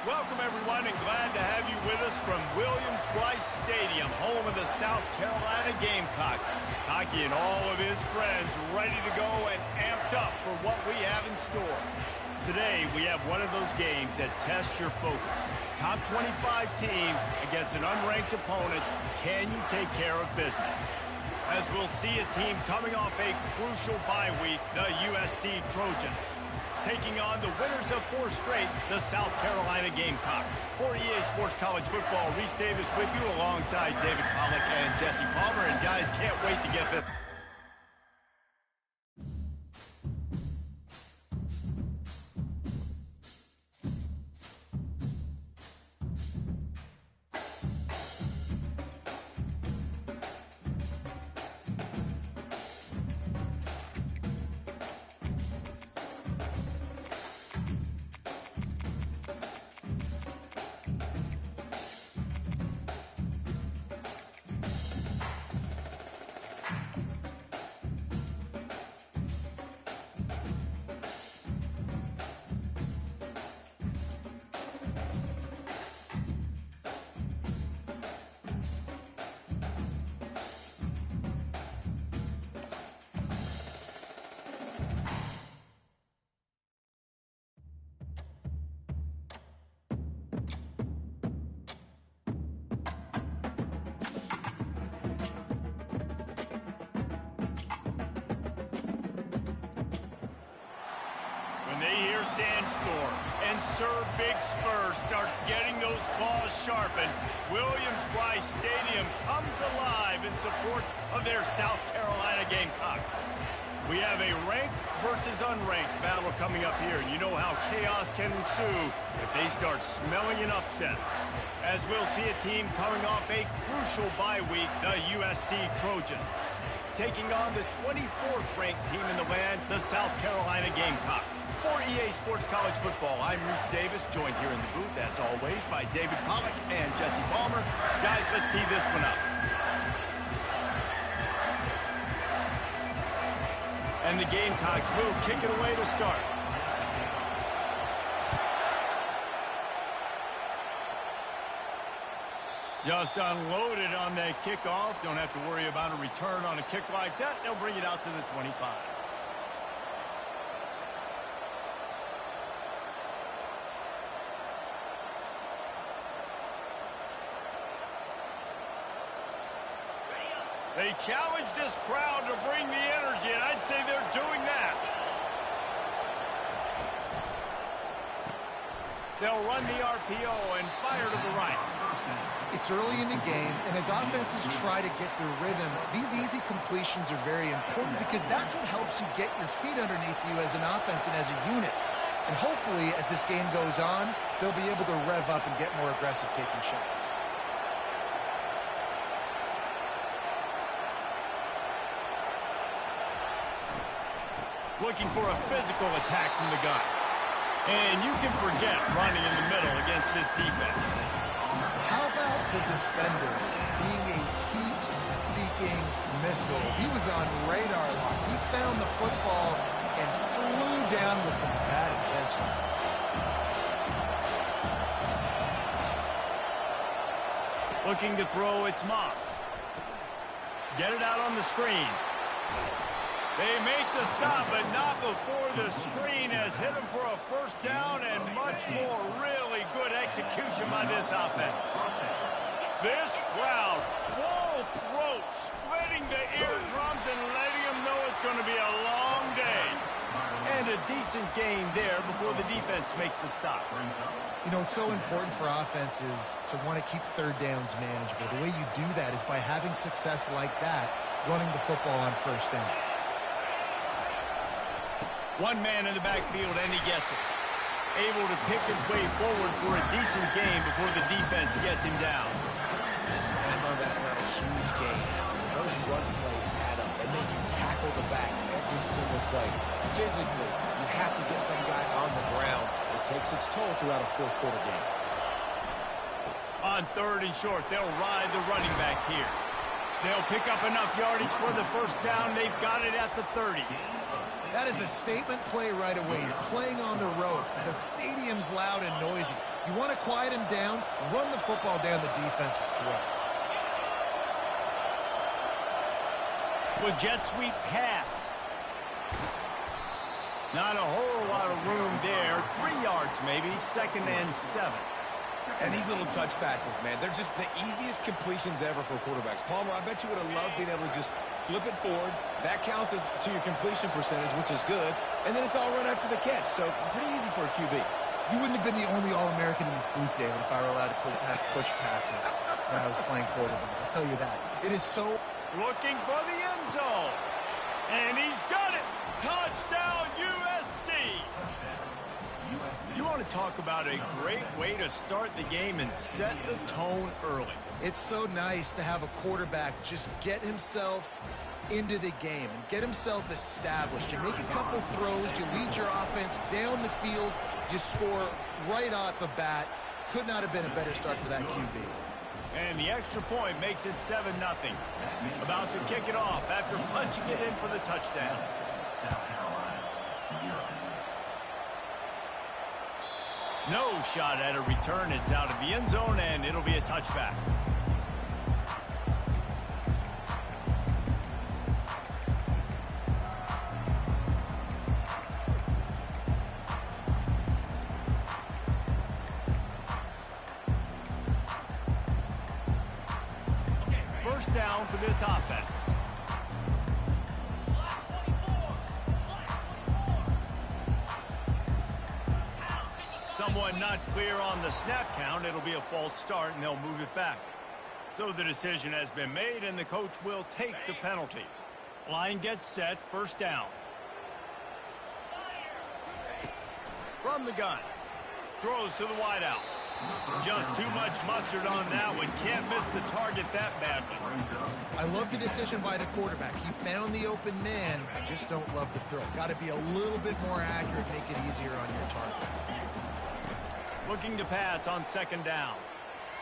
Welcome, everyone, and glad to have you with us from Williams-Brice Stadium, home of the South Carolina Gamecocks. Hockey and all of his friends ready to go and amped up for what we have in store. Today, we have one of those games that tests your focus. Top 25 team against an unranked opponent. Can you take care of business? As we'll see a team coming off a crucial bye week, the USC Trojans, taking on the winners of 4 straight, the South Carolina Gamecocks. For EA Sports College Football, Reese Davis with you alongside David Pollack and Jesse Palmer. And guys, can't wait to get this. They hear Sandstorm, and Sir Big Spur starts getting those claws sharpened. Williams-Brice Stadium comes alive in support of their South Carolina Gamecocks. We have a ranked versus unranked battle coming up here, and you know how chaos can ensue if they start smelling an upset. As we'll see a team coming off a crucial bye week, the USC Trojans, taking on the 24th ranked team in the land, the South Carolina Gamecocks. For EA Sports College Football, I'm Reese Davis, joined here in the booth, as always, by David Pollack and Jesse Palmer. Guys, let's tee this one up. And the Gamecocks will kick it away to start. Just unloaded on that kickoff. Don't have to worry about a return on a kick like that. They'll bring it out to the 25. They challenge this crowd to bring the energy, and I'd say they're doing that. They'll run the RPO and fire to the right. It's early in the game, and as offenses try to get their rhythm, these easy completions are very important because that's what helps you get your feet underneath you as an offense and as a unit. And hopefully, as this game goes on, they'll be able to rev up and get more aggressive taking shots. Looking for a physical attack from the gun. And you can forget running in the middle against this defense. How about the defender being a heat-seeking missile? He was on radar lock. He found the football and flew down with some bad intentions. Looking to throw, it's Moss. Get it out on the screen. They make the stop, but not before the screen has hit him for a first down and much more. Really good execution by this offense. This crowd, full throat, splitting the eardrums and letting them know it's going to be a long day. And a decent gain there before the defense makes the stop. You know, it's so important for offenses to want to keep third downs manageable. The way you do that is by having success like that, running the football on first down. One man in the backfield, and he gets it. Able to pick his way forward for a decent gain before the defense gets him down. I know that's not a huge gain. Those run plays add up. They make you tackle the back every single play. Physically, you have to get some guy on the ground. It takes its toll throughout a fourth quarter game. On 3rd and short, they'll ride the running back here. They'll pick up enough yardage for the first down. They've got it at the 30. That is a statement play right away. You're playing on the road. The stadium's loud and noisy. You want to quiet him down, run the football down the defense's throat. With jet sweep pass. Not a whole lot of room there. 3 yards maybe, 2nd and 7. And these little touch passes, man, they're just the easiest completions ever for quarterbacks. Palmer, I bet you would have loved being able to just flip it forward. That counts as to your completion percentage, which is good. And then it's all run after the catch, so pretty easy for a QB. You wouldn't have been the only All-American in this booth, David, if I were allowed to have push passes when I was playing quarterback. I'll tell you that. It is so... Looking for the end zone. And he's got it. Touchdown, USC. You want to talk about a great way to start the game and set the tone early. It's so nice to have a quarterback just get himself into the game and get himself established. You make a couple throws, you lead your offense down the field, you score right off the bat. Could not have been a better start for that QB. And the extra point makes it 7-0. About to kick it off after punching it in for the touchdown. No shot at a return. It's out of the end zone, and it'll be a touchback. First down for this offense. Someone not clear on the snap count. It'll be a false start, and they'll move it back. So the decision has been made, and the coach will take the penalty. Line gets set, first down. From the gun. Throws to the wideout. Just too much mustard on that one. Can't miss the target that badly. I love the decision by the quarterback. He found the open man. I just don't love the throw. Got to be a little bit more accurate, make it easier on your target. Looking to pass on second down.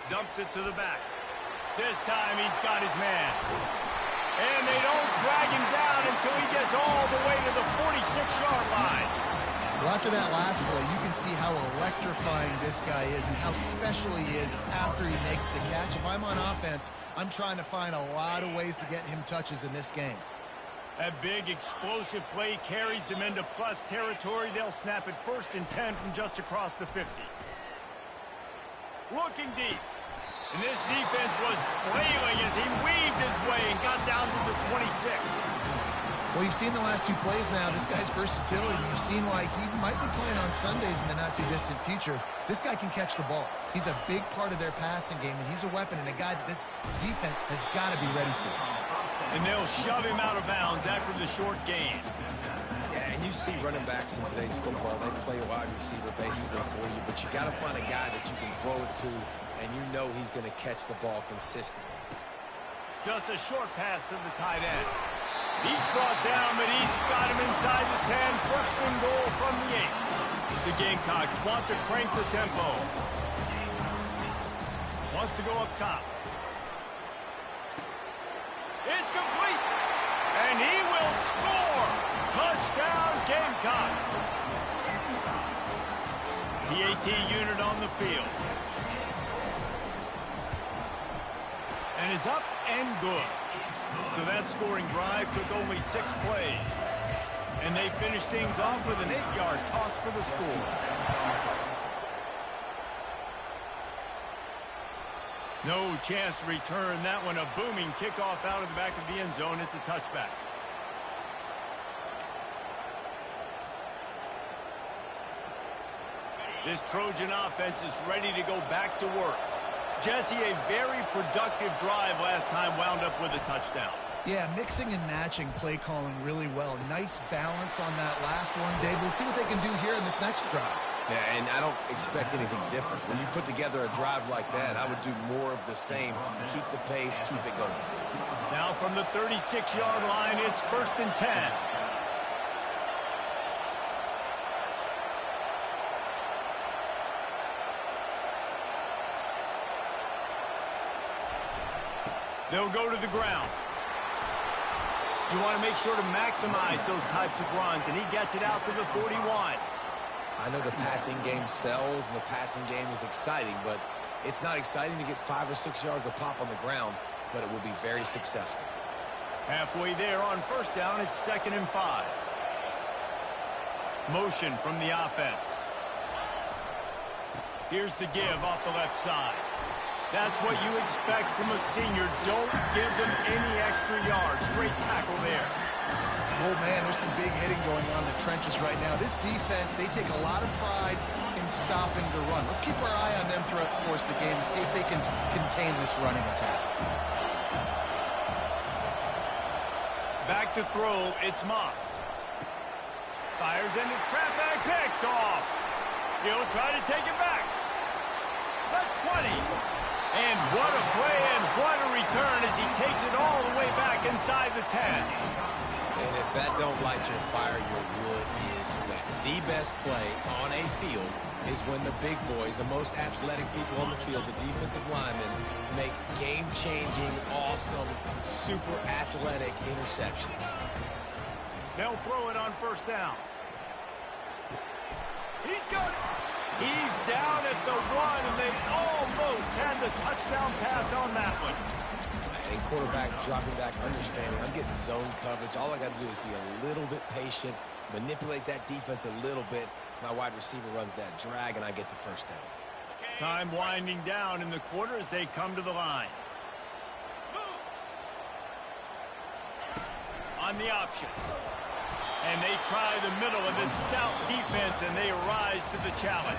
Dumps it to the back. This time he's got his man. And they don't drag him down until he gets all the way to the 46-yard line. Well, after that last play, you can see how electrifying this guy is and how special he is after he makes the catch. If I'm on offense, I'm trying to find a lot of ways to get him touches in this game. That big explosive play carries them into plus territory. They'll snap it 1st and 10 from just across the 50. Looking deep. And this defense was flailing as he weaved his way and got down to the 26. Well, you've seen the last 2 plays now. This guy's versatility. You've seen why he might be playing on Sundays in the not-too-distant future. This guy can catch the ball. He's a big part of their passing game, and he's a weapon and a guy that this defense has got to be ready for. And they'll shove him out of bounds after the short gain. Yeah, and you see running backs in today's football, they play wide receiver basically for you, but you got to find a guy that you can throw it to, and you know he's going to catch the ball consistently. Just a short pass to the tight end. He's brought down, but he's got him inside the 10. 1st and goal from the 8. The Gamecocks want to crank the tempo. Wants to go up top. It's complete. And he will score. Touchdown, Gamecocks. The AT unit on the field. And it's up and good. So that scoring drive took only 6 plays. And they finished things off with an 8-yard toss for the score. No chance to return that one. A booming kickoff out of the back of the end zone. It's a touchback. This Trojan offense is ready to go back to work. Jesse, a very productive drive last time wound up with a touchdown. Yeah, mixing and matching play calling really well. Nice balance on that last one, Dave. Let's see what they can do here in this next drive. Yeah, and I don't expect anything different. When you put together a drive like that, I would do more of the same. Keep the pace, keep it going. Now from the 36-yard line, it's 1st and 10. They'll go to the ground. You want to make sure to maximize those types of runs, and he gets it out to the 41. I know the passing game sells and the passing game is exciting, but it's not exciting to get 5 or 6 yards a pop on the ground, but it will be very successful. Halfway there on first down, it's 2nd and 5. Motion from the offense. Here's the give off the left side. That's what you expect from a senior. Don't give them any extra yards. Great tackle there. Oh, man, there's some big hitting going on in the trenches right now. This defense, they take a lot of pride in stopping the run. Let's keep our eye on them throughout the course of the game and see if they can contain this running attack. Back to throw, it's Moss. Fires into traffic, picked off. He'll try to take it back. The 20. And what a play and what a return as he takes it all the way back inside the 10. And if that don't light your fire, your wood is wet. The best play on a field is when the big boys, the most athletic people on the field, the defensive linemen, make game-changing, awesome, super athletic interceptions. They'll throw it on first down. He's got it. He's down at the 1, and they almost had the touchdown pass on that one. And quarterback dropping back, understanding, I'm getting zone coverage. All I got to do is be a little bit patient, manipulate that defense a little bit. My wide receiver runs that drag, and I get the first down. Time winding down in the quarter as they come to the line. On the option. And they try the middle of this stout defense, and they rise to the challenge.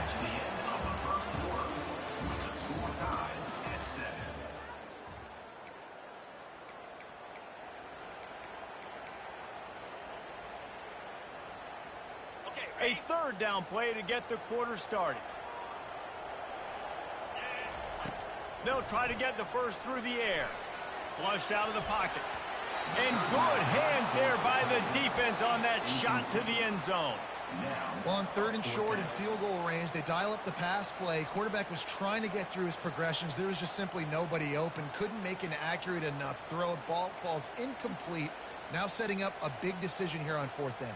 A 3rd down play to get the quarter started. They'll try to get the first through the air. Flushed out of the pocket. And good hands there by the defense on that shot to the end zone. Well, on 3rd and short in field goal range, they dial up the pass play. Quarterback was trying to get through his progressions. There was just simply nobody open. Couldn't make an accurate enough throw. Ball falls incomplete. Now setting up a big decision here on 4th down.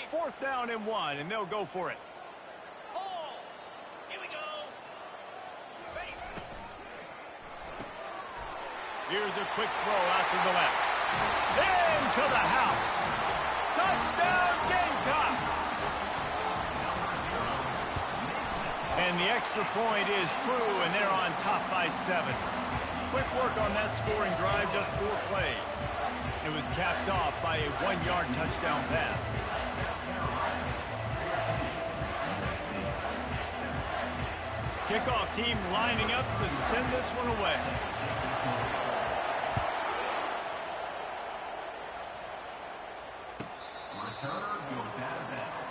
Fourth down and 1, and they'll go for it. Here's a quick throw out to the left. Into the house. Touchdown, Gamecocks! And the extra point is true, and they're on top by 7. Quick work on that scoring drive, just 4 plays. It was capped off by a 1-yard touchdown pass. Kickoff team lining up to send this one away. Returner goes out of bounds.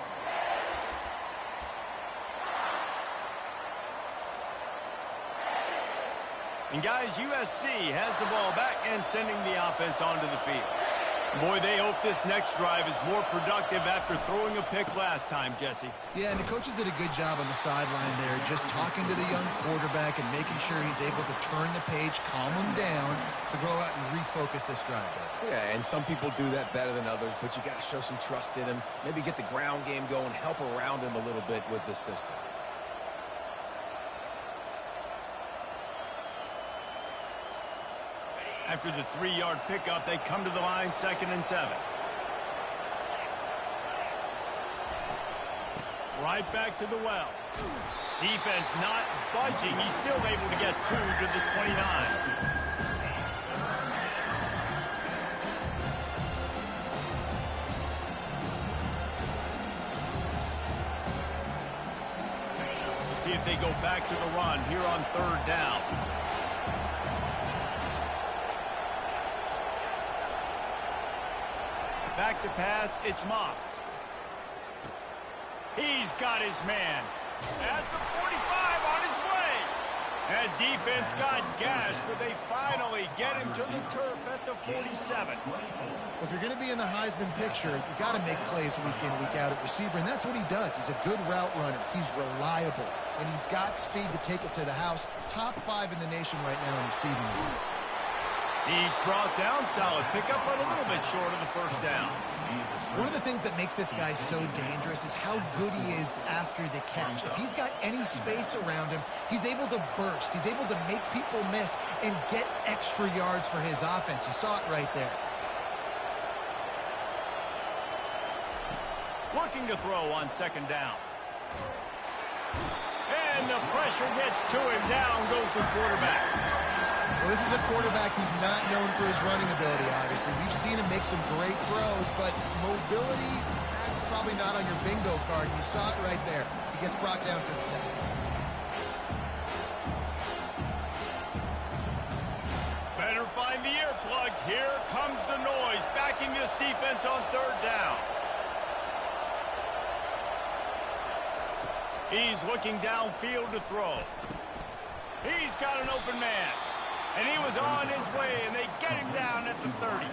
And guys, USC has the ball back and sending the offense onto the field. Boy, they hope this next drive is more productive after throwing a pick last time, Jesse. Yeah, and the coaches did a good job on the sideline there, just talking to the young quarterback and making sure he's able to turn the page, calm him down to go out and refocus this drive. Yeah, and some people do that better than others, but you got to show some trust in him, maybe get the ground game going, help around him a little bit with this system. After the 3-yard pickup, they come to the line, 2nd and 7. Right back to the well. Defense not budging. He's still able to get 2 to the 29. We'll see if they go back to the run here on 3rd down. Back to pass, it's Moss. He's got his man. At the 45 on his way. That defense got gashed, but they finally get him to the turf at the 47. If you're going to be in the Heisman picture, you got to make plays week in, week out at receiver, and that's what he does. He's a good route runner. He's reliable, and he's got speed to take it to the house. Top 5 in the nation right now in receiving yards. He's brought down solid pickup, but a little bit short of the first down. One of the things that makes this guy so dangerous is how good he is after the catch. If he's got any space around him, he's able to burst. He's able to make people miss and get extra yards for his offense. You saw it right there. Looking to throw on second down. And the pressure gets to him. Down goes the quarterback. Well, this is a quarterback who's not known for his running ability, obviously. We've seen him make some great throws, but mobility, that's probably not on your bingo card. You saw it right there. He gets brought down for the sack. Better find the earplugs. Here comes the noise, backing this defense on third down. He's looking downfield to throw. He's got an open man. And he was on his way, and they get him down at the 30.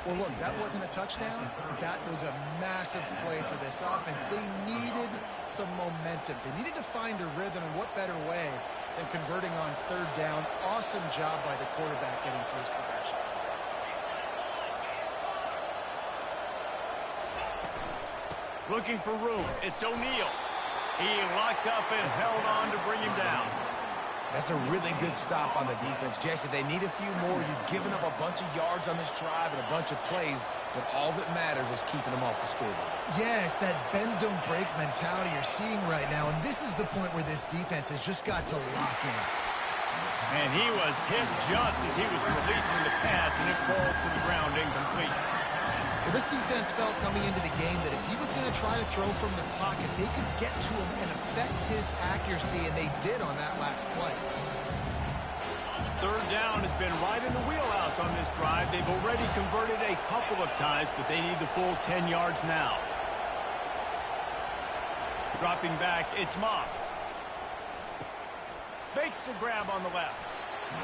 Well, look, that wasn't a touchdown, but that was a massive play for this offense. They needed some momentum. They needed to find a rhythm, and what better way than converting on third down. Awesome job by the quarterback getting through his progression. Looking for room. It's O'Neal. He locked up and held on to bring him down. That's a really good stop on the defense. Jesse, they need a few more. You've given up a bunch of yards on this drive and a bunch of plays, but all that matters is keeping them off the scoreboard. Yeah, it's that bend, don't break mentality you're seeing right now, and this is the point where this defense has just got to lock in. And he was hit just as he was releasing the pass, and it falls to the ground incomplete. Well, this defense felt coming into the game that if he was going to try to throw from the pocket, they could get to him and affect his accuracy, and they did on that last play. Third down has been right in the wheelhouse on this drive. They've already converted a couple of times, but they need the full 10 yards now. Dropping back, it's Moss. Makes the grab on the left.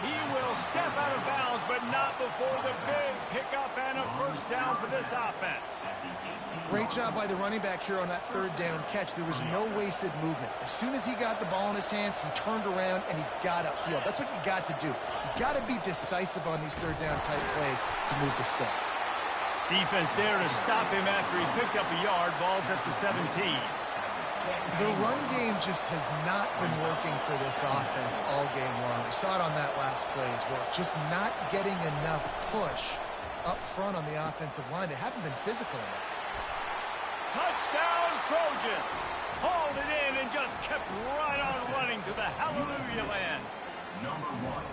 He will step out of bounds, but not before the big pickup and a first down for this offense. Great job by the running back here on that third down catch. There was no wasted movement. As soon as he got the ball in his hands, he turned around and he got upfield. That's what you got to do. You got to be decisive on these third down type plays to move the sticks. Defense there to stop him after he picked up a yard. Ball's at the 17. The run game just has not been working for this offense all game long. We saw it on that last play as well. Just not getting enough push up front on the offensive line. They haven't been physical enough. Touchdown Trojans! Hauled it in and just kept right on running to the hallelujah land. Number 1.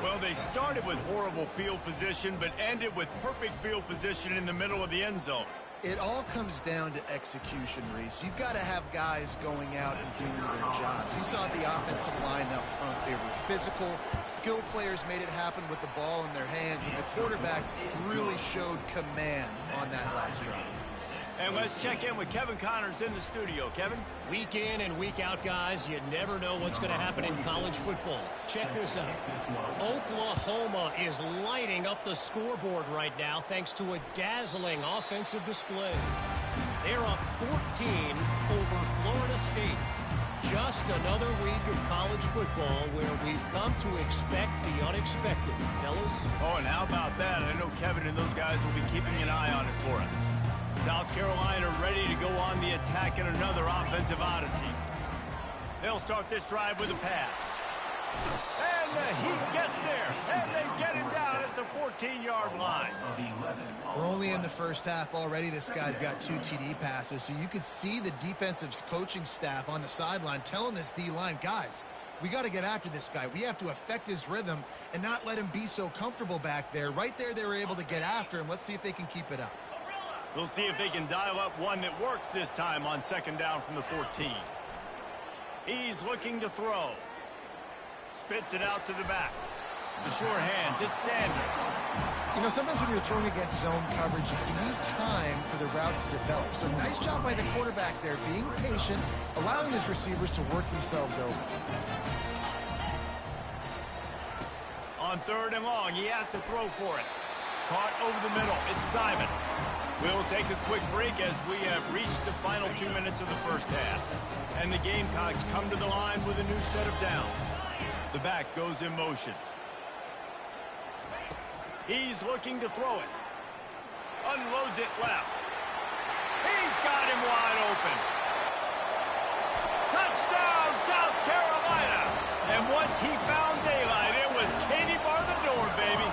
Well, they started with horrible field position, but ended with perfect field position in the middle of the end zone. It all comes down to execution, Reese. You've got to have guys going out and doing their jobs. You saw the offensive line up front. They were physical. Skilled players made it happen with the ball in their hands, and the quarterback really showed command on that last drive. And let's check in with Kevin Connors in the studio. Kevin? Week in and week out, guys, you never know what's going to happen in college football. Check this out. Oklahoma is lighting up the scoreboard right now thanks to a dazzling offensive display. They're up 14 over Florida State. Just another week of college football where we've come to expect the unexpected, fellas. Oh, and how about that? I know Kevin and those guys will be keeping an eye on it for us. South Carolina ready to go on the attack in another offensive odyssey. They'll start this drive with a pass. And the Heat gets there, and they get him down at the 14-yard line. We're only in the first half already. This guy's got 2 TD passes, so you could see the defensive coaching staff on the sideline telling this D-line, guys, we got to get after this guy. We have to affect his rhythm and not let him be so comfortable back there. Right there, they were able to get after him. Let's see if they can keep it up. We'll see if they can dial up one that works this time on second down from the 14. He's looking to throw. Spits it out to the back. The sure hands, it's Sanders. You know, sometimes when you're throwing against zone coverage, you need time for the routes to develop. So nice job by the quarterback there, being patient, allowing his receivers to work themselves over. On 3rd and long, he has to throw for it. Caught over the middle. It's Simon. We'll take a quick break as we have reached the final 2 minutes of the first half. And the Gamecocks come to the line with a new set of downs. The back goes in motion. He's looking to throw it. Unloads it left. He's got him wide open. Touchdown, South Carolina! And once he found daylight, it was Katie bar the door, baby.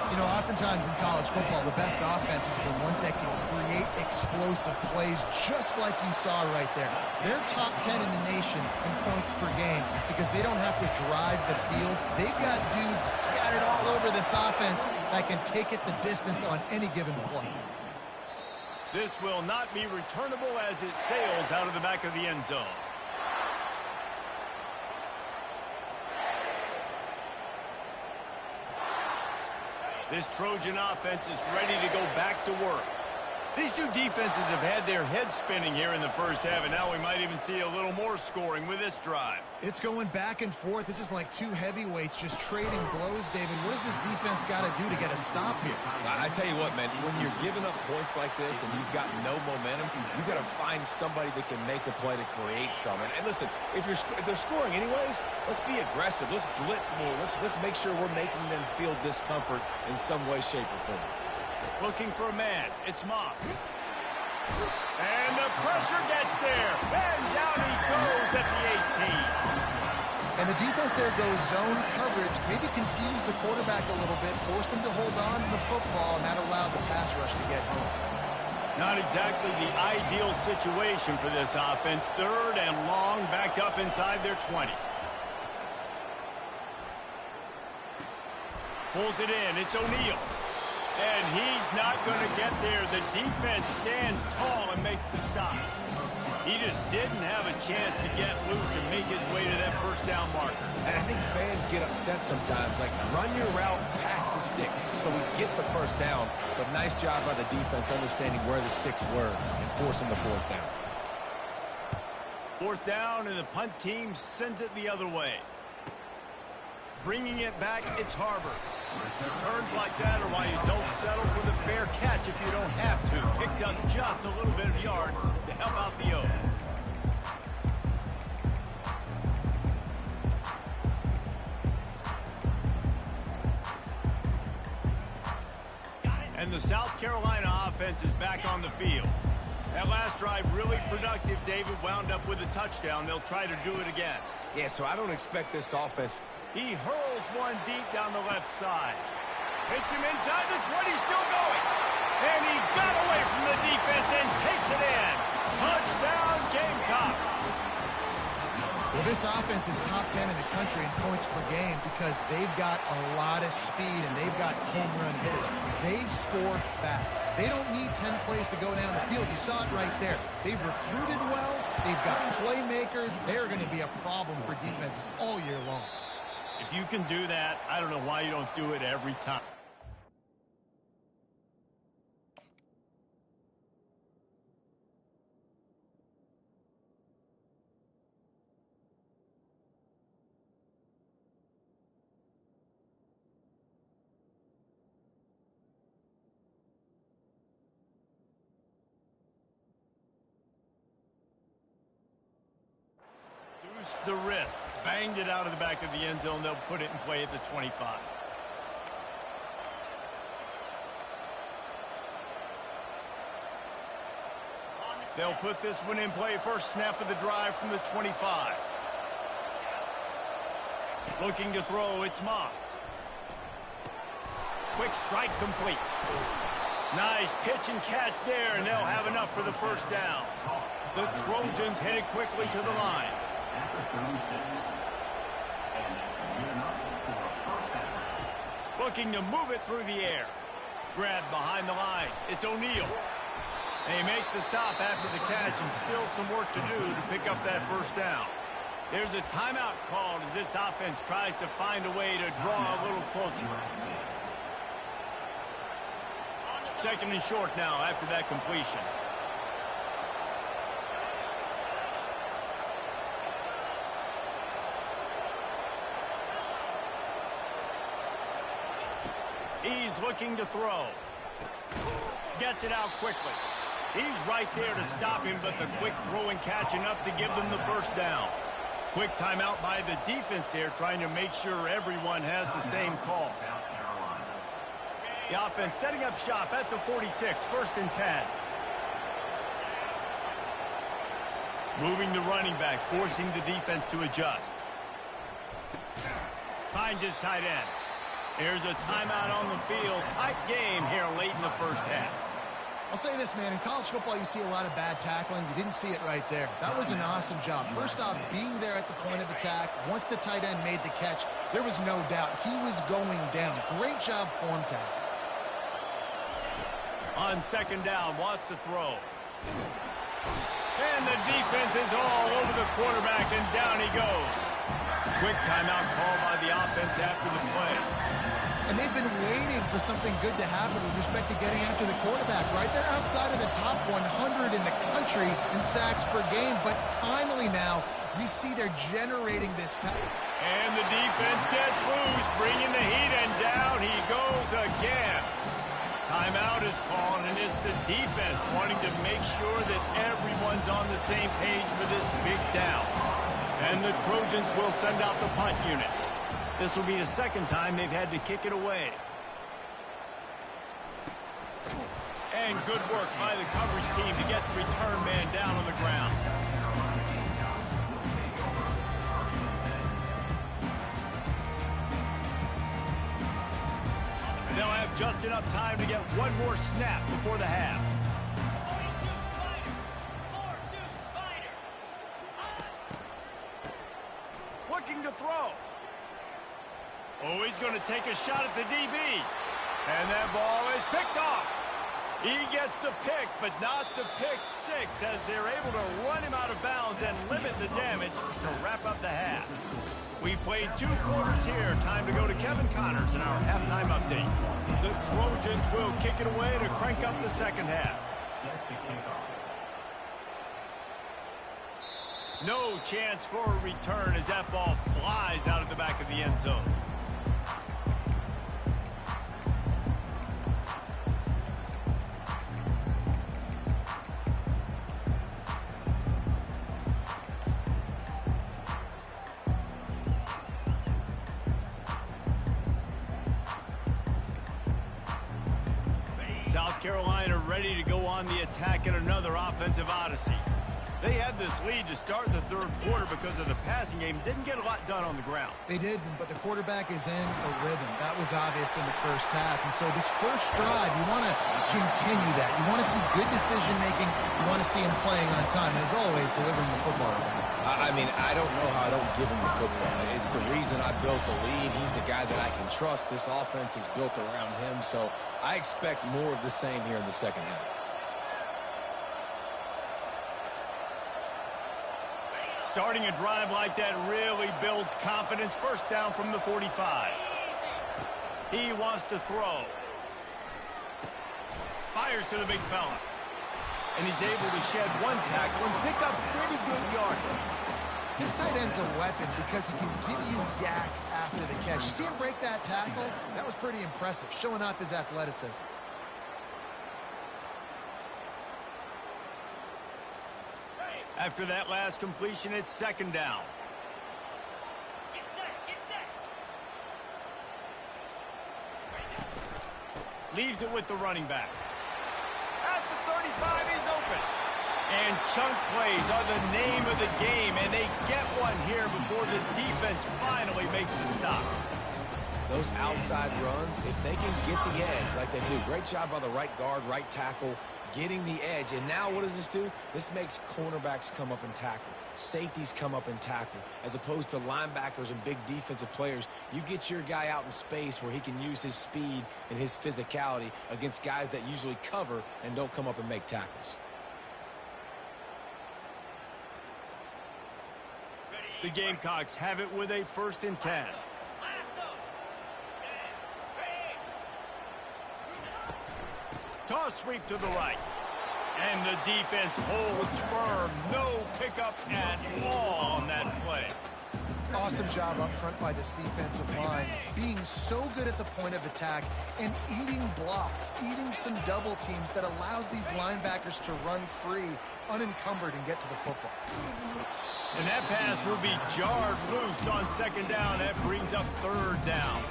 You know, oftentimes in college football, the best offenses are the ones that can create explosive plays, just like you saw right there. They're top 10 in the nation in points per game because they don't have to drive the field. They've got dudes scattered all over this offense that can take it the distance on any given play. This will not be returnable as it sails out of the back of the end zone. This Trojan offense is ready to go back to work. These two defenses have had their heads spinning here in the first half, and now we might even see a little more scoring with this drive. It's going back and forth. This is like two heavyweights just trading blows, David. What does this defense got to do to get a stop here? I tell you what, man, when you're giving up points like this and you've got no momentum, you've got to find somebody that can make a play to create some. And listen, if they're scoring anyways, let's be aggressive. Let's blitz more. Let's make sure we're making them feel discomfort in some way, shape, or form. Looking for a man. It's Moss. And the pressure gets there. And down he goes at the 18. And the defense there goes zone coverage. Maybe confused the quarterback a little bit, forced him to hold on to the football, and that allowed the pass rush to get home. Not exactly the ideal situation for this offense. 3rd and long, back up inside their 20. Pulls it in. It's O'Neal. And he's not going to get there. The defense stands tall and makes the stop. He just didn't have a chance to get loose and make his way to that first down marker. And I think fans get upset sometimes, like run your route past the sticks so we get the first down. But nice job by the defense understanding where the sticks were and forcing the 4th down. 4th down, and the punt team sends it the other way. Bringing it back, it's Harbor. Turns like that are why you don't settle for the fair catch if you don't have to. Picks up just a little bit of yards to help out the O. And the South Carolina offense is back on the field. That last drive really productive. David wound up with a touchdown. They'll try to do it again. Yeah, so I don't expect this offense. He hurls one deep down the left side. Hits him inside the 20, still going. And he got away from the defense and takes it in. Touchdown, Gamecocks. Well, this offense is top 10 in the country in points per game because they've got a lot of speed and they've got home run hitters. They score fast. They don't need 10 plays to go down the field. You saw it right there. They've recruited well. They've got playmakers. They're going to be a problem for defenses all year long. If you can do that, I don't know why you don't do it every time. The risk. Banged it out of the back of the end zone. They'll put it in play at the 25. They'll put this one in play. First snap of the drive from the 25. Looking to throw. It's Moss. Quick strike complete. Nice pitch and catch there, and they'll have enough for the first down. The Trojans headed quickly to the line. Looking to move it through the air. Grab behind the line. It's O'Neal. They make the stop after the catch and still some work to do to pick up that first down. There's a timeout called as this offense tries to find a way to draw a little closer. 2nd and short now after that completion. He's looking to throw. Gets it out quickly. He's right there to stop him, but the quick throw and catch enough to give them the first down. Quick timeout by the defense there, trying to make sure everyone has the same call. The offense setting up shop at the 46, 1st and 10. Moving the running back, forcing the defense to adjust. Finds his tight end. Here's a timeout on the field. Tight game here late in the first half. I'll say this, man. In college football, you see a lot of bad tackling. You didn't see it right there. That was an awesome job. First off, being there at the point of attack. Once the tight end made the catch, there was no doubt he was going down. Great job form tackle. On 2nd down, wants to throw. And the defense is all over the quarterback, and down he goes. Quick timeout call by the offense after the play. And they've been waiting for something good to happen with respect to getting after the quarterback, right? They're outside of the top 100 in the country in sacks per game, but finally now you see they're generating this pass. And the defense gets loose, bringing the heat, and down he goes again. Timeout is called, and it's the defense wanting to make sure that everyone's on the same page for this big down. And the Trojans will send out the punt unit. This will be the 2nd time they've had to kick it away. And good work by the coverage team to get the return man down on the ground. They'll have just enough time to get one more snap before the half. Looking to throw. Oh, he's going to take a shot at the DB. And that ball is picked off. He gets the pick, but not the pick six, as they're able to run him out of bounds and limit the damage to wrap up the half. We played 2 quarters here. Time to go to Kevin Connors in our halftime update. The Trojans will kick it away to crank up the 2nd half. No chance for a return as that ball flies out of the back of the end zone. South Carolina ready to go on the attack in another offensive odyssey. They had this lead to start the 3rd quarter because of the passing game. Didn't get a lot done on the ground. They did, but the quarterback is in a rhythm. That was obvious in the first half. And so this first drive, you want to continue that. You want to see good decision-making. You want to see him playing on time. And as always, delivering the football. I mean, I don't know how I don't give him the football. It's the reason I built the lead. He's the guy that I can trust. This offense is built around him. So I expect more of the same here in the 2nd half. Starting a drive like that really builds confidence. First down from the 45. He wants to throw. Fires to the big fella. And he's able to shed 1 tackle and pick up pretty good yardage. This tight end's a weapon because he can give you yak after the catch. You see him break that tackle? That was pretty impressive, showing off his athleticism. After that last completion, it's 2nd down. Get set. Leaves it with the running back. At the 35, he's open. And chunk plays are the name of the game, and they get one here before the defense finally makes the stop. Those outside runs, if they can get the edge like they do, great job by the right guard, right tackle, getting the edge. And now what does this do? This makes cornerbacks come up and tackle. Safeties come up and tackle. As opposed to linebackers and big defensive players, you get your guy out in space where he can use his speed and his physicality against guys that usually cover and don't come up and make tackles. The Gamecocks have it with a 1st and 10. Toss sweep to the right. And the defense holds firm. No pickup at all on that play. Awesome job up front by this defensive line, being so good at the point of attack and eating blocks, eating some double teams that allows these linebackers to run free, unencumbered, and get to the football. And that pass will be jarred loose on second down. That brings up third down.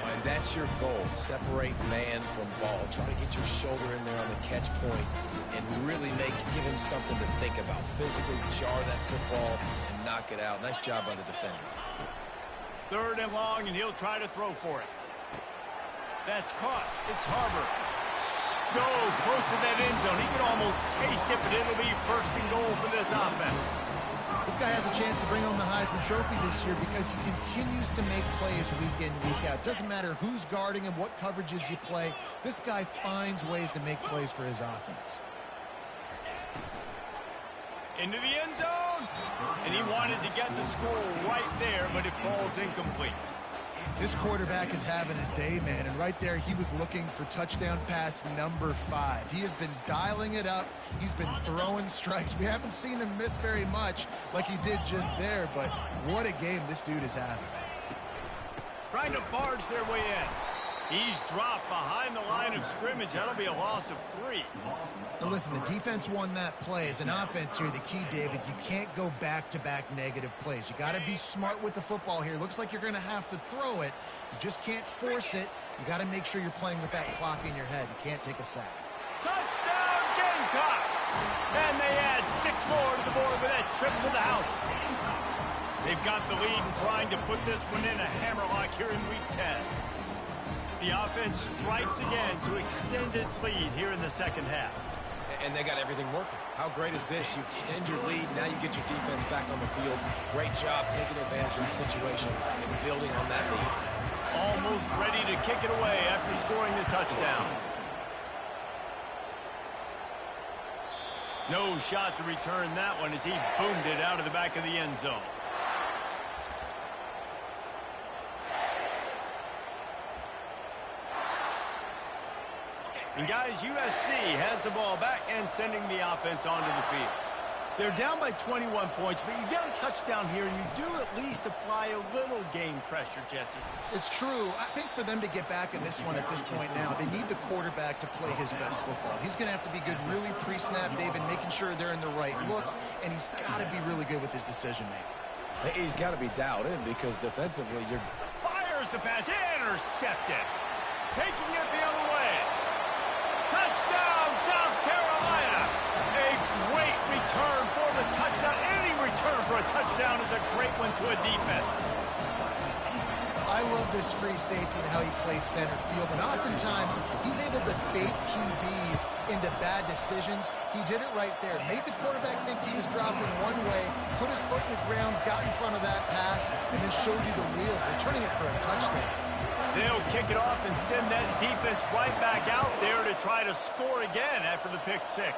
And that's your goal. Separate man from ball. Try to get your shoulder in there on the catch point and really give him something to think about. Physically jar that football and knock it out. Nice job by the defender. Third and long, and he'll try to throw for it. That's caught. It's Harbor. So close to that end zone. He can almost taste it, but it'll be first and goal for this offense. This guy has a chance to bring home the Heisman Trophy this year because he continues to make plays week in, week out. Doesn't matter who's guarding him, what coverages you play. This guy finds ways to make plays for his offense. Into the end zone. And he wanted to get the score right there, but it falls incomplete. This quarterback is having a day, man, and right there he was looking for touchdown pass number 5. He has been dialing it up. He's been throwing strikes. We haven't seen him miss very much like he did just there, but what a game this dude is having. Trying to barge their way in. He's dropped behind the line of scrimmage. That'll be a loss of 3. Now listen, the defense won that play. As an offense here, the key, David, you can't go back-to-back negative plays. You got to be smart with the football here. Looks like you're going to have to throw it. You just can't force it. You got to make sure you're playing with that clock in your head. You can't take a sack. Touchdown, Gamecocks! And they add 6 more to the board with that trip to the house. They've got the lead and trying to put this one in a hammerlock here in Week 10. The offense strikes again to extend its lead here in the second half. And they got everything working. How great is this? You extend your lead, now you get your defense back on the field. Great job taking advantage of the situation and building on that lead. Almost ready to kick it away after scoring the touchdown. No shot to return that one as he boomed it out of the back of the end zone. And guys, USC has the ball back and sending the offense onto the field. They're down by 21 points, but you get a touchdown here, and you do at least apply a little game pressure, Jesse. It's true. I think for them to get back in this one at this point now, they need the quarterback to play his best football. He's going to have to be good really pre-snap, David, making sure they're in the right looks, and he's got to be really good with his decision-making. He's got to be dialed in because defensively you're... Fires the pass, intercepted. Taking it the other way. Touchdown, South Carolina! A great return for the touchdown. Any return for a touchdown is a great one to a defense. I love this free safety and how he plays center field, and oftentimes he's able to bait QBs into bad decisions. He did it right there. Made the quarterback think he was dropping one way, put his foot in the ground, got in front of that pass, and then showed you the wheels, returning it for a touchdown. They'll kick it off and send that defense right back out there to try to score again after the pick 6.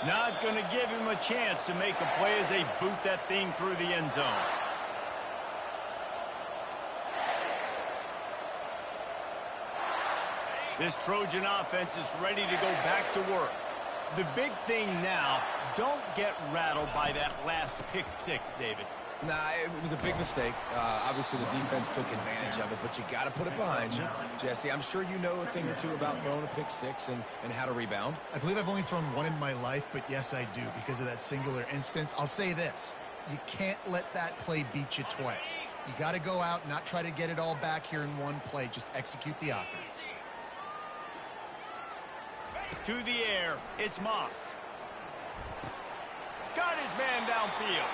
Not going to give him a chance to make a play as they boot that thing through the end zone. This Trojan offense is ready to go back to work. The big thing now, don't get rattled by that last pick 6, David. Nah, it was a big mistake. Obviously, the defense took advantage of it, but you got to put it behind you. Jesse, I'm sure you know a thing or two about throwing a pick 6 and how to rebound. I believe I've only thrown one in my life, but yes, I do, because of that singular instance. I'll say this. You can't let that play beat you twice. You got to go out, not try to get it all back here in one play. Just execute the offense. To the air, it's Moss. Got his man downfield.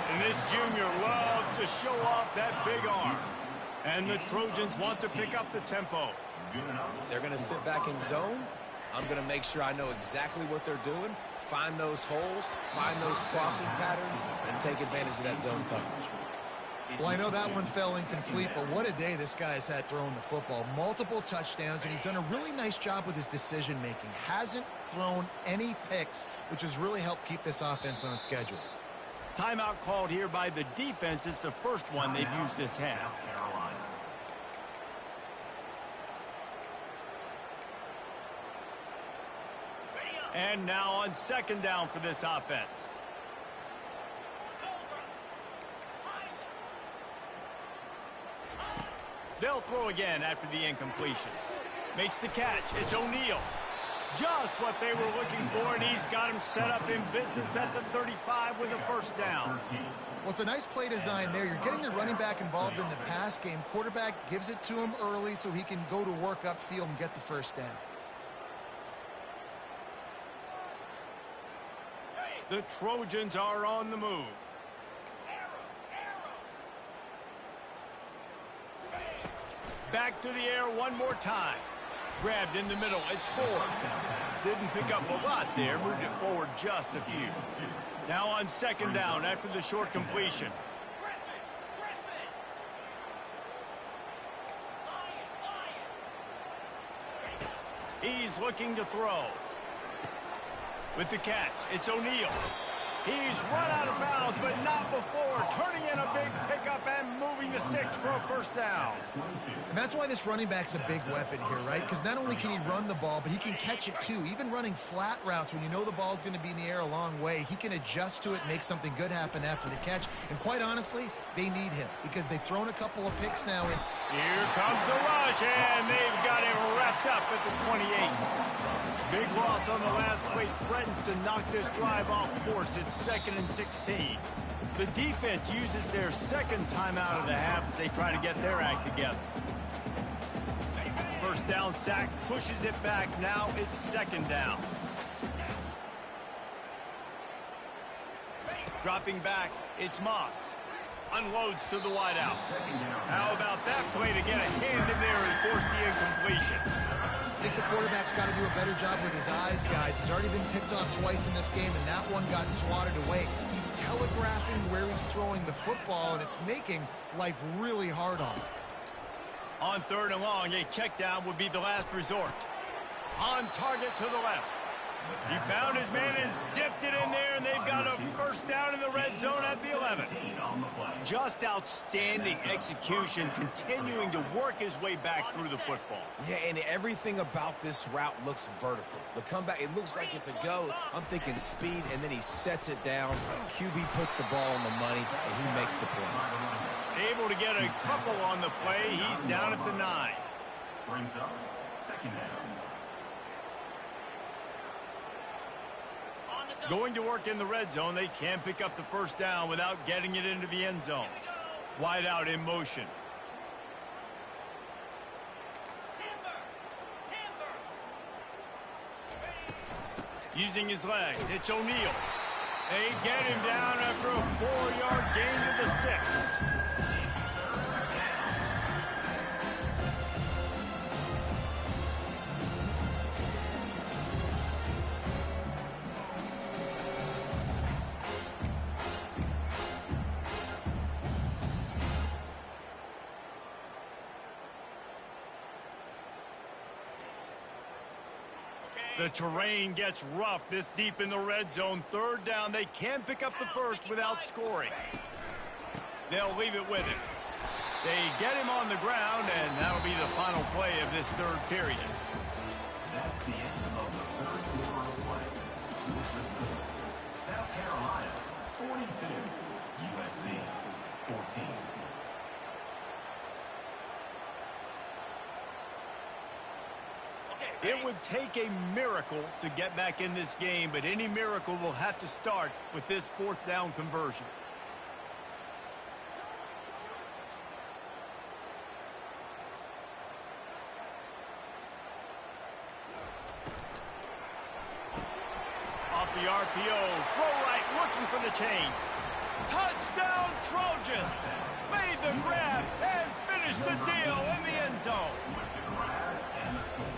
And this junior loves to show off that big arm. And the Trojans want to pick up the tempo. If they're going to sit back in zone, I'm going to make sure I know exactly what they're doing, find those holes, find those crossing patterns, and take advantage of that zone coverage. Well, I know that one fell incomplete, but what a day this guy's had throwing the football. Multiple touchdowns, and he's done a really nice job with his decision-making. Hasn't thrown any picks, which has really helped keep this offense on schedule. Timeout called here by the defense. It's the first one they've used this half. And now on second down for this offense. They'll throw again after the incompletion. Makes the catch. It's O'Neal. Just what they were looking for, and he's got him set up in business at the 35 with a first down. Well, it's a nice play design there. You're getting the running back involved in the pass game. Quarterback gives it to him early so he can go to work upfield and get the first down. The Trojans are on the move. Back to the air one more time. Grabbed in the middle. It's 4. Didn't pick up a lot there. Moved it forward just a few. Now on second down after the short completion. He's looking to throw. With the catch, it's O'Neal. He's run out of bounds, but not before. Turning in a big pickup and moving the sticks for a first down. And that's why this running back's a big weapon here, right? Because not only can he run the ball, but he can catch it too. Even running flat routes when you know the ball's going to be in the air a long way, he can adjust to it and make something good happen after the catch. And quite honestly, they need him because they've thrown a couple of picks now. Here comes the rush, and they've got it wrapped up at the 28. Big loss on the last play threatens to knock this drive off course. It's 2nd and 16. The defense uses their second timeout of the half as they try to get their act together. First down sack pushes it back. Now it's second down. Dropping back, it's Moss. Unloads to the wideout. How about that play to get a hand in there and force the incompletion? I think the quarterback's got to do a better job with his eyes, guys. He's already been picked off twice in this game, and that one got swatted away. He's telegraphing where he's throwing the football, and it's making life really hard on him. On third and long, a check down would be the last resort. On target to the left. He found his man and zipped it in there, and they've got a first down in the red zone at the 11. Just outstanding execution, continuing to work his way back through the football. Yeah, and everything about this route looks vertical. The comeback, it looks like it's a go. I'm thinking speed, and then he sets it down. QB puts the ball on the money, and he makes the play. Able to get a couple on the play. He's down at the 9. Brings up second down. Going to work in the red zone, they can't pick up the first down without getting it into the end zone. Wide out in motion. Using his legs, it's O'Neal. They get him down after a 4-yard gain to the 6. The terrain gets rough this deep in the red zone. Third down, they can pick up the first without scoring. They'll leave it with him. They get him on the ground, and that'll be the final play of this third period. That's the end of the third quarter of play. With the score, South Carolina 42, USC 14. It would take a miracle to get back in this game, but any miracle will have to start with this fourth down conversion. Off the RPO, throw right, looking for the chains. Touchdown Trojans! Made the grab and finished the deal in the end zone.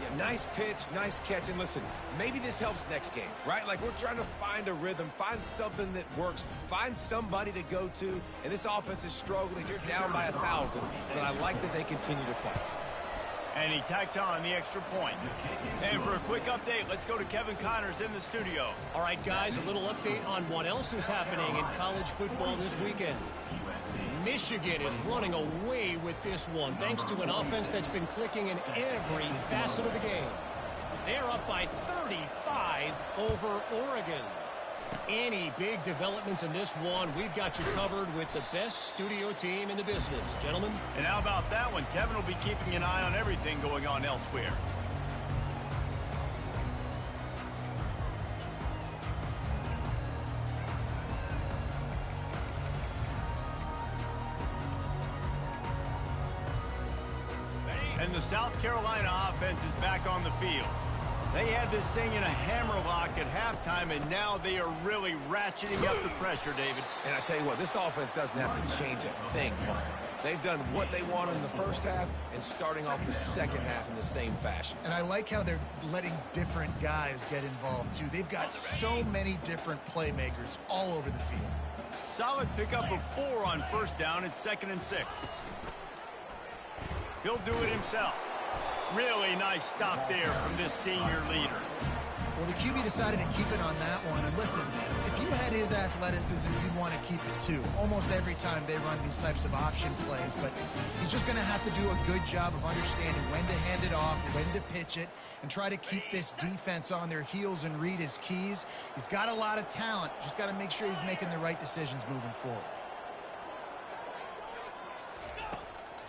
Yeah, nice pitch, nice catch. And listen, maybe this helps next game, right? Like, we're trying to find a rhythm, find something that works, find somebody to go to. And this offense is struggling. You're down by 1,000, but I like that they continue to fight. And he tacks on the extra point. And for a quick update, let's go to Kevin Connors in the studio. All right, guys, a little update on what else is happening in college football this weekend. Michigan is running away with this one, thanks to an offense that's been clicking in every facet of the game. They're up by 35 over Oregon. Any big developments in this one, we've got you covered with the best studio team in the business, gentlemen. And how about that one? Kevin will be keeping an eye on everything going on elsewhere. And the South Carolina offense is back on the field. They had this thing in a hammerlock at halftime, and now they are really ratcheting up the pressure, David. And I tell you what, this offense doesn't have to change a thing, Mark. They've done what they wanted in the first half and starting off the second half in the same fashion. And I like how they're letting different guys get involved, too. They've got so many different playmakers all over the field. Solid pickup of 4 on first down. It's 2nd and 6. He'll do it himself. Really nice stop there from this senior leader. Well, the QB decided to keep it on that one. And listen, if you had his athleticism, you'd want to keep it too. Almost every time they run these types of option plays. But he's just going to have to do a good job of understanding when to hand it off, when to pitch it, and try to keep this defense on their heels and read his keys. He's got a lot of talent. Just got to make sure he's making the right decisions moving forward.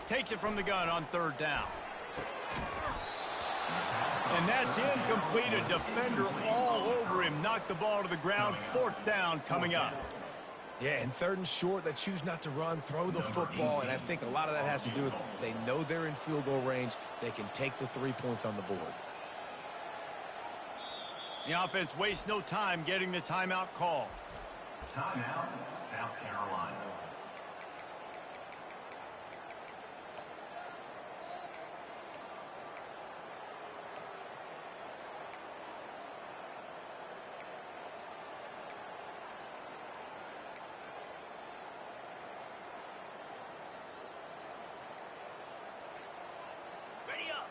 Takes it from the gun on 3rd down. And that's incomplete. A defender all over him. Knocked the ball to the ground. 4th down coming up. Yeah, and 3rd and short, they choose not to run, throw the football, and I think a lot of that has to do with they know they're in field goal range. They can take the 3 points on the board. The offense wastes no time getting the timeout call. Timeout, South Carolina.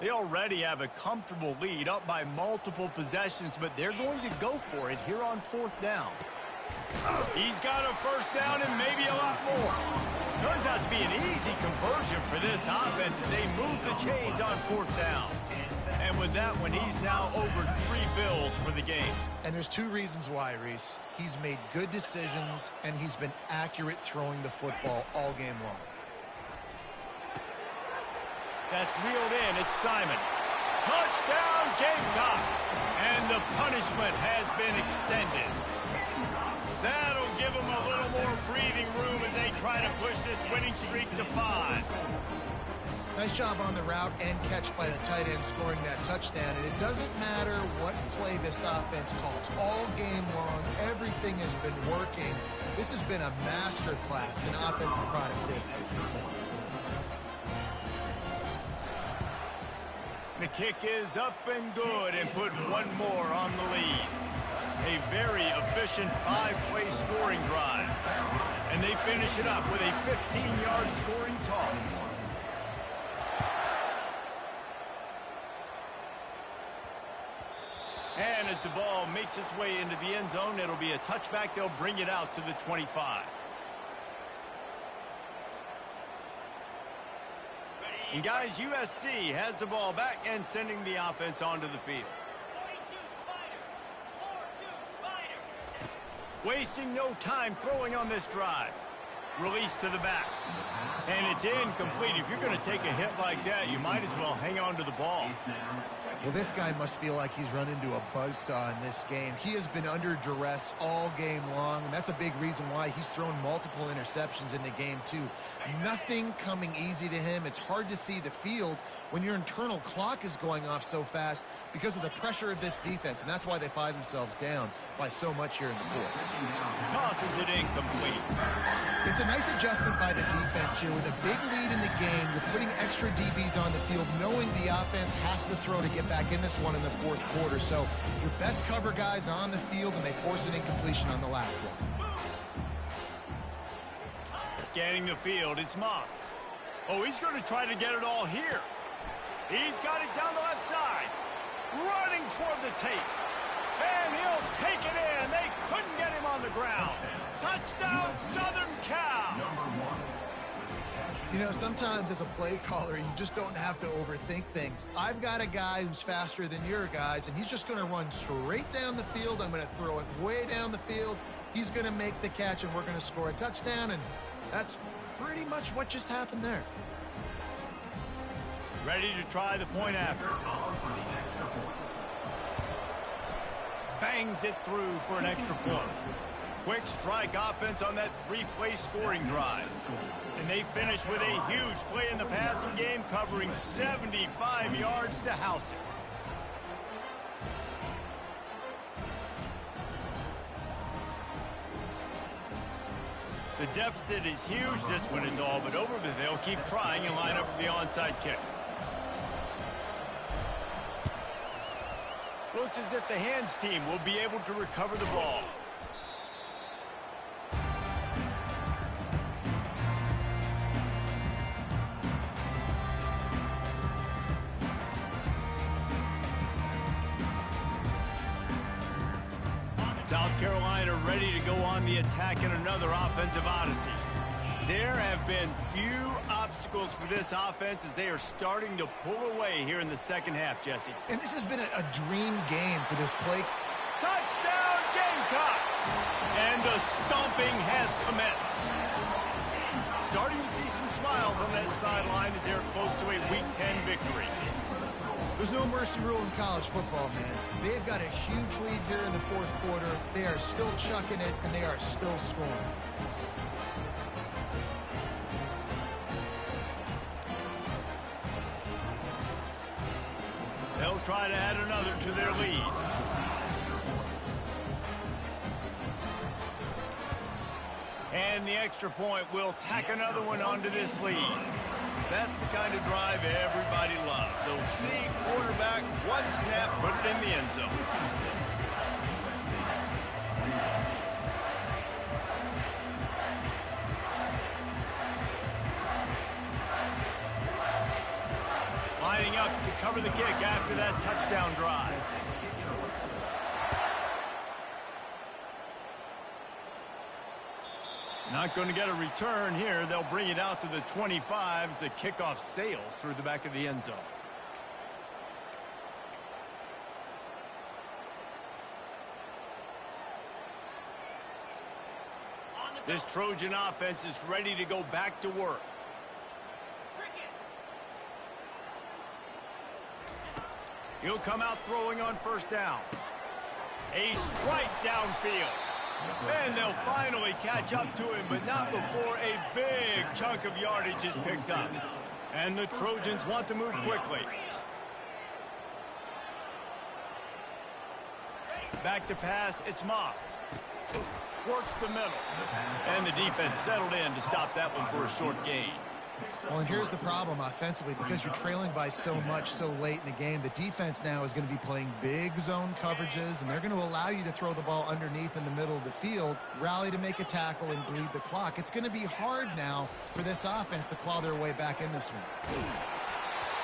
They already have a comfortable lead, up by multiple possessions, but they're going to go for it here on 4th down. He's got a 1st down and maybe a lot more. Turns out to be an easy conversion for this offense as they move the chains on 4th down. And with that one, he's now over 3 bills for the game. And there's 2 reasons why, Reese. He's made good decisions, and he's been accurate throwing the football all game long. That's reeled in. It's Simon. Touchdown, Gamecocks! And the punishment has been extended. That'll give them a little more breathing room as they try to push this winning streak to 5. Nice job on the route and catch by the tight end scoring that touchdown. And it doesn't matter what play this offense calls. All game long, everything has been working. This has been a masterclass in offensive productivity. The kick is up and good and put 1 more on the lead. A very efficient 5-play scoring drive. And they finish it up with a 15-yard scoring toss. And as the ball makes its way into the end zone, it'll be a touchback. They'll bring it out to the 25. And guys, USC has the ball back and sending the offense onto the field. 42 Spider. 4-2 Spider. Wasting no time throwing on this drive. Release to the back. And it's incomplete. If you're going to take a hit like that, you might as well hang on to the ball. Well, this guy must feel like he's run into a buzzsaw in this game. He has been under duress all game long, and that's a big reason why he's thrown multiple interceptions in the game, too. Nothing coming easy to him. It's hard to see the field when your internal clock is going off so fast because of the pressure of this defense, and that's why they find themselves down by so much here in the 4th. Tosses it incomplete. It's a nice adjustment by the defense here. With a big lead in the game, you're putting extra DBs on the field, knowing the offense has to throw to get back in this one in the 4th quarter. So your best cover guys on the field, and they force an incompletion on the last one. Scanning the field, it's Moss. Oh, he's going to try to get it all here. He's got it down the left side. Running toward the tape. And he'll take it in. They couldn't get him on the ground. Touchdown, Southern Cal. You know, sometimes as a play caller, you just don't have to overthink things. I've got a guy who's faster than your guys, and he's just going to run straight down the field. I'm going to throw it way down the field. He's going to make the catch, and we're going to score a touchdown, and that's pretty much what just happened there. Ready to try the point after. Bangs it through for an extra point. Quick strike offense on that three-play scoring drive. And they finish with a huge play in the passing game, covering 75 yards to house it. The deficit is huge. This one is all but over, but they'll keep trying and line up for the onside kick. Looks as if the hands team will be able to recover the ball. South Carolina ready to go on the attack in another offensive odyssey. There have been few obstacles for this offense as they are starting to pull away here in the second half, Jesse. And this has been a dream game for this play. Touchdown, Gamecocks! And the stomping has commenced. Starting to see some smiles on that sideline as they're close to a Week 10 victory. There's no mercy rule in college football, man. They've got a huge lead here in the fourth quarter. They are still chucking it, and they are still scoring. They'll try to add another to their lead. And the extra point will tack another one onto this lead. That's the kind of drive everybody loves. So see quarterback, one snap, put it in the end zone. Lining up to cover the kick after that touchdown drive. Not going to get a return here. They'll bring it out to the 25 as the kickoff sails through the back of the end zone. This Trojan offense is ready to go back to work. He'll come out throwing on first down. A strike downfield. And they'll finally catch up to him, but not before a big chunk of yardage is picked up. And the Trojans want to move quickly. Back to pass, it's Moss. Works the middle. And the defense settled in to stop that one for a short gain. Well, and here's the problem offensively. Because you're trailing by so much so late in the game, the defense now is going to be playing big zone coverages, and they're going to allow you to throw the ball underneath in the middle of the field, rally to make a tackle, and bleed the clock. It's going to be hard now for this offense to claw their way back in this one.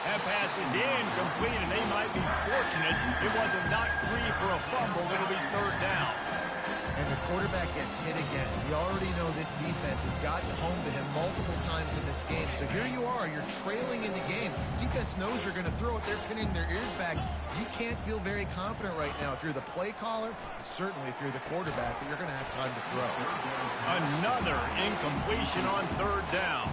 That pass is incomplete, and they might be fortunate it wasn't knocked free for a fumble. It'll be third down. And the quarterback gets hit again. We already know this defense has gotten home to him multiple times in this game. So here you are, you're trailing in the game. Defense knows you're going to throw it. They're pinning their ears back. You can't feel very confident right now if you're the play caller, and certainly if you're the quarterback, that you're going to have time to throw. Another incompletion on third down.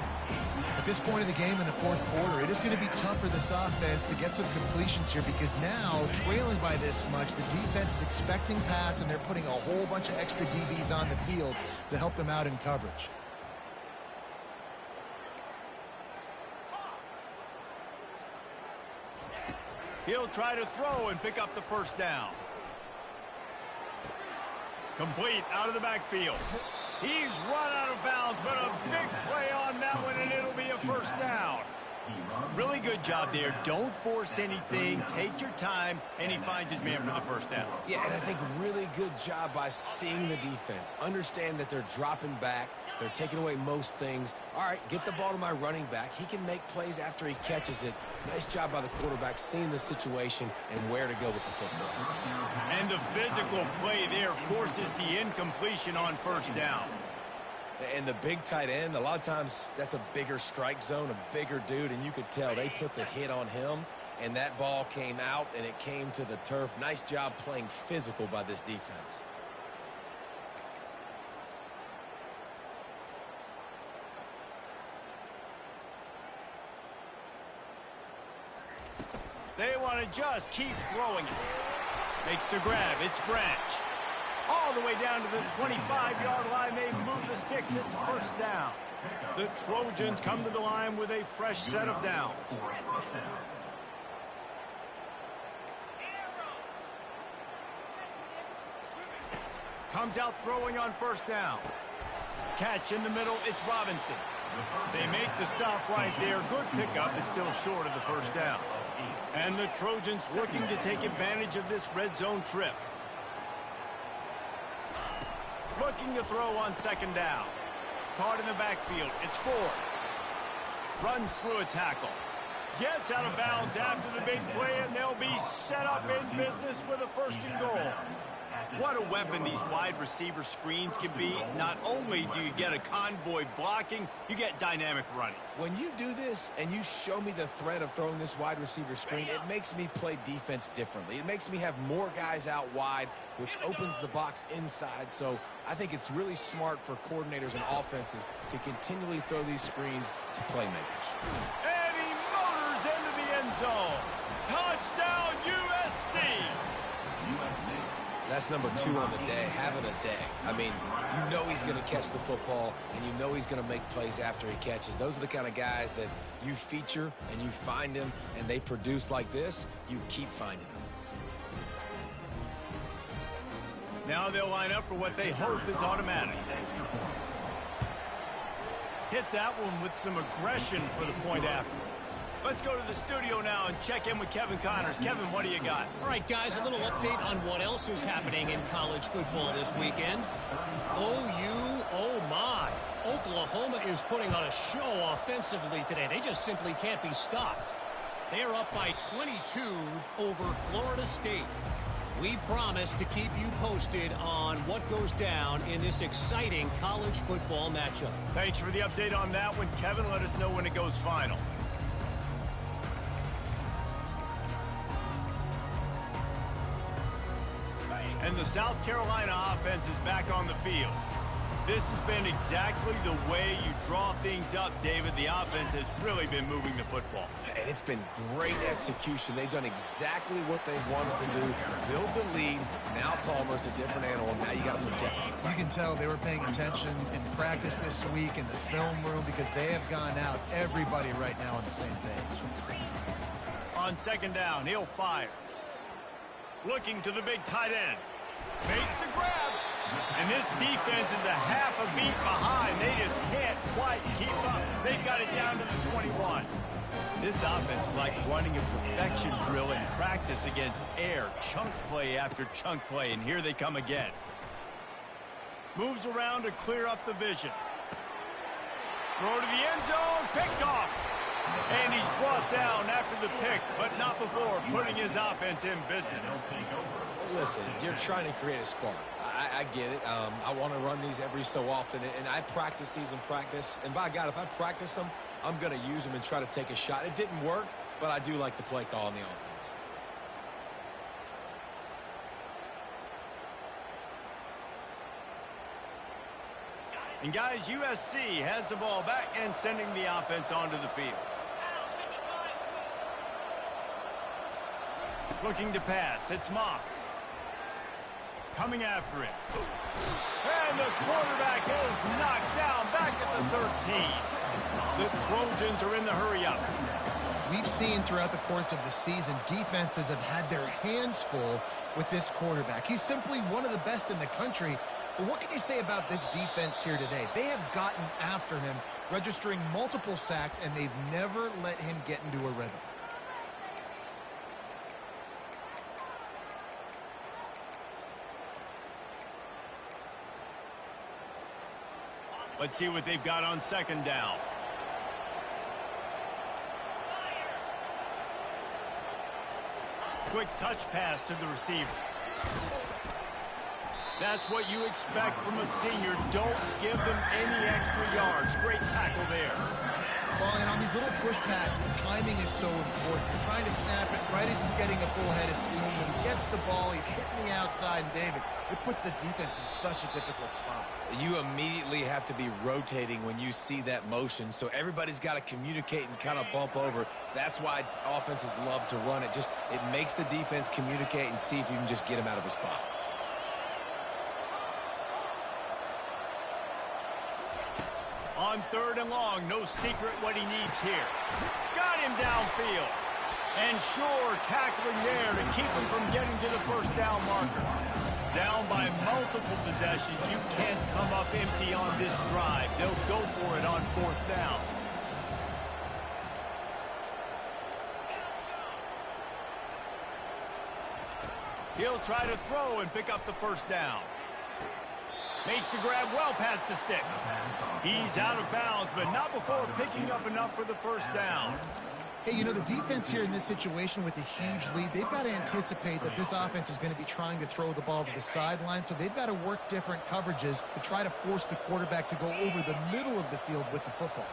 At this point in the game in the fourth quarter, it is going to be tough for this offense to get some completions here because now, trailing by this much, the defense is expecting pass, and they're putting a whole bunch of extra DBs on the field to help them out in coverage. He'll try to throw and pick up the first down. Complete out of the backfield. He's run out of bounds, but a big play on that one, and it'll be a first down. Really good job there. Don't force anything. Take your time, and he finds his man for the first down. Yeah, and I think really good job by seeing the defense. Understand that they're dropping back. They're taking away most things. All right, get the ball to my running back. He can make plays after he catches it. Nice job by the quarterback seeing the situation and where to go with the football. And the physical play there forces the incompletion on first down. And the big tight end, a lot of times that's a bigger strike zone, a bigger dude, and you could tell they put the hit on him, and that ball came out, and it came to the turf. Nice job playing physical by this defense. They want to just keep throwing it. Makes the grab. It's Branch. All the way down to the 25-yard line. They move the sticks. It's first down. The Trojans come to the line with a fresh set of downs. Comes out throwing on first down. Catch in the middle. It's Robinson. They make the stop right there. Good pickup. It's still short of the first down. And the Trojans looking to take advantage of this red zone trip. Looking to throw on second down. Caught in the backfield. It's Ford. Runs through a tackle. Gets out of bounds after the big play, and they'll be set up in business with a first and goal. What a weapon these wide receiver screens can be. Not only do you get a convoy blocking, you get dynamic running. When you do this and you show me the threat of throwing this wide receiver screen, it makes me play defense differently. It makes me have more guys out wide, which opens the box inside. So I think it's really smart for coordinators and offenses to continually throw these screens to playmakers. And he motors into the end zone. Touchdown, USC! That's number 2 on the day, having a day. I mean, you know he's going to catch the football, and you know he's going to make plays after he catches. Those are the kind of guys that you feature, and you find him, and they produce like this, you keep finding them. Now they'll line up for what they hope is automatic. Hit that one with some aggression for the point after. Let's go to the studio now and check in with Kevin Connors. Kevin, what do you got? All right, guys, a little update on what else is happening in college football this weekend. Oh my. Oklahoma is putting on a show offensively today. They just simply can't be stopped. They're up by 22 over Florida State. We promise to keep you posted on what goes down in this exciting college football matchup. Thanks for the update on that one, Kevin. Let us know when it goes final. And the South Carolina offense is back on the field. This has been exactly the way you draw things up, David. The offense has really been moving the football. And it's been great execution. They've done exactly what they wanted to do. Build the lead. Now Palmer's a different animal. Now you got to protect him. You can tell they were paying attention in practice this week in the film room because they have gone out, everybody right now on the same page. On second down, he'll fire. Looking to the big tight end. Makes the grab. And this defense is a half a beat behind. They just can't quite keep up. They've got it down to the 21. This offense is like running a perfection drill in practice against air. Chunk play after chunk play, and here they come again. Moves around to clear up the vision. Throw to the end zone. Picked off. And he's brought down after the pick, but not before putting his offense in business. Listen, you're trying to create a spark. I get it. I want to run these every so often, and I practice these in practice. And by God, if I practice them, I'm going to use them and try to take a shot. It didn't work, but I do like the play call on the offense. And guys, USC has the ball back and sending the offense onto the field. Looking to pass. It's Moss. Coming after him. And the quarterback is knocked down back at the 13. The Trojans are in the hurry-up. We've seen throughout the course of the season, defenses have had their hands full with this quarterback. He's simply one of the best in the country. But what can you say about this defense here today? They have gotten after him, registering multiple sacks, and they've never let him get into a rhythm. Let's see what they've got on second down. Quick touch pass to the receiver. That's what you expect from a senior. Don't give them any extra yards. Great tackle there. Well, and on these little push passes, timing is so important. You're trying to snap it right as he's getting a full head of steam. When he gets the ball, he's hitting the outside, and David, it puts the defense in such a difficult spot. You immediately have to be rotating when you see that motion, so everybody's got to communicate and kind of bump over. That's why offenses love to run it. It makes the defense communicate and see if you can just get him out of a spot. On 3rd and long, no secret what he needs here. Got him downfield. And sure, tackling there to keep him from getting to the first down marker. Down by multiple possessions, you can't come up empty on this drive. They'll go for it on 4th down. He'll try to throw and pick up the first down. Makes the grab well past the sticks. He's out of bounds, but not before picking up enough for the first down. Hey, you know, the defense here in this situation with a huge lead, they've got to anticipate that this offense is going to be trying to throw the ball to the sideline, so they've got to work different coverages to try to force the quarterback to go over the middle of the field with the football.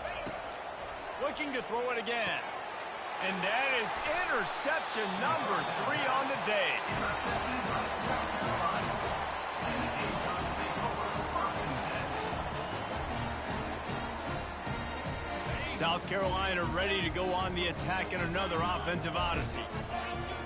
Looking to throw it again. And that is interception number 3 on the day. South Carolina ready to go on the attack in another offensive odyssey.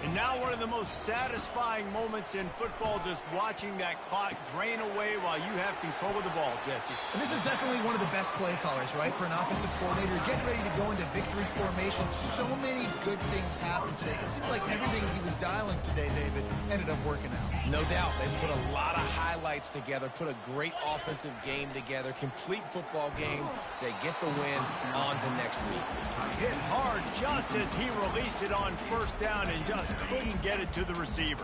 And now one of the most satisfying moments in football, just watching that clock drain away while you have control of the ball, Jesse. And this is definitely one of the best play callers, right, for an offensive coordinator. Getting ready to go into victory formation. So many good things happened today. It seemed like everything he was dialing today, David, ended up working out. No doubt. They put a lot of highlights together, put a great offensive game together, complete football game. They get the win. On to next week. Hit hard just as he released it on 1st down and just couldn't get it to the receiver.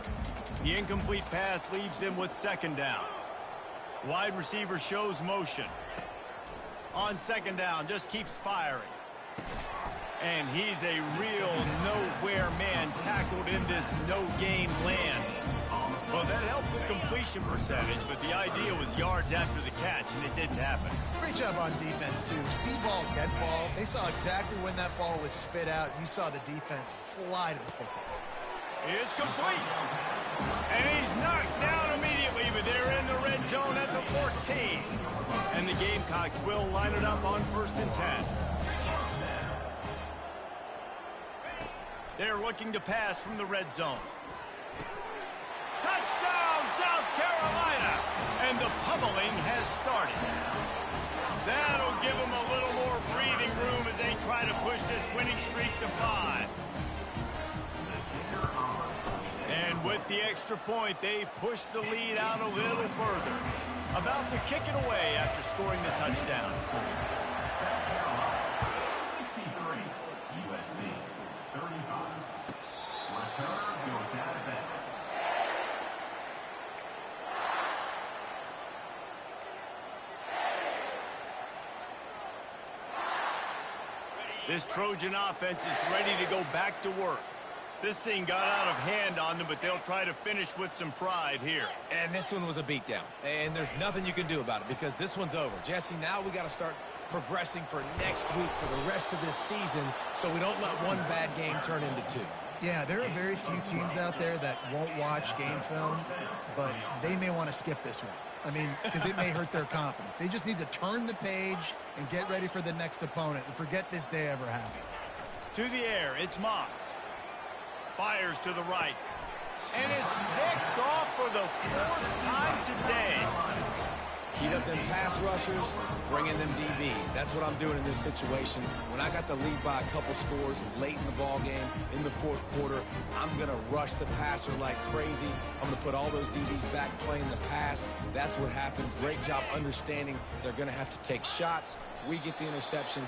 The incomplete pass leaves them with 2nd down. Wide receiver shows motion. On 2nd down, just keeps firing. And he's a real nowhere man tackled in this no-gain land. Well, that helped the completion percentage, but the idea was yards after the catch, and it didn't happen. Great job on defense, too. See ball, get ball. They saw exactly when that ball was spit out. You saw the defense fly to the football. It's complete. And he's knocked down immediately, but they're in the red zone at the 14. And the Gamecocks will line it up on 1st and 10. They're looking to pass from the red zone. Touchdown, South Carolina! And the pummeling has started. That'll give them a little more breathing room as they try to push this winning streak to 5. And with the extra point, they push the lead out a little further. About to kick it away after scoring the touchdown. 63, USC, 35. Return goes out of bounds. This Trojan offense is ready to go back to work. This thing got out of hand on them, but they'll try to finish with some pride here. And this one was a beatdown. And there's nothing you can do about it because this one's over. Jesse, now we got to start progressing for next week for the rest of this season so we don't let one bad game turn into 2. Yeah, there are very few teams out there that won't watch game film, but they may want to skip this one. I mean, because it may hurt their confidence. They just need to turn the page and get ready for the next opponent and forget this day ever happened. To the air, it's Moss. Fires to the right. And it's picked off for the 4th time today. Heat up them pass rushers, bring in them DBs. That's what I'm doing in this situation. When I got the lead by a couple scores late in the ball game, in the 4th quarter, I'm going to rush the passer like crazy. I'm going to put all those DBs back playing the pass. That's what happened. Great job understanding they're going to have to take shots. We get the interception.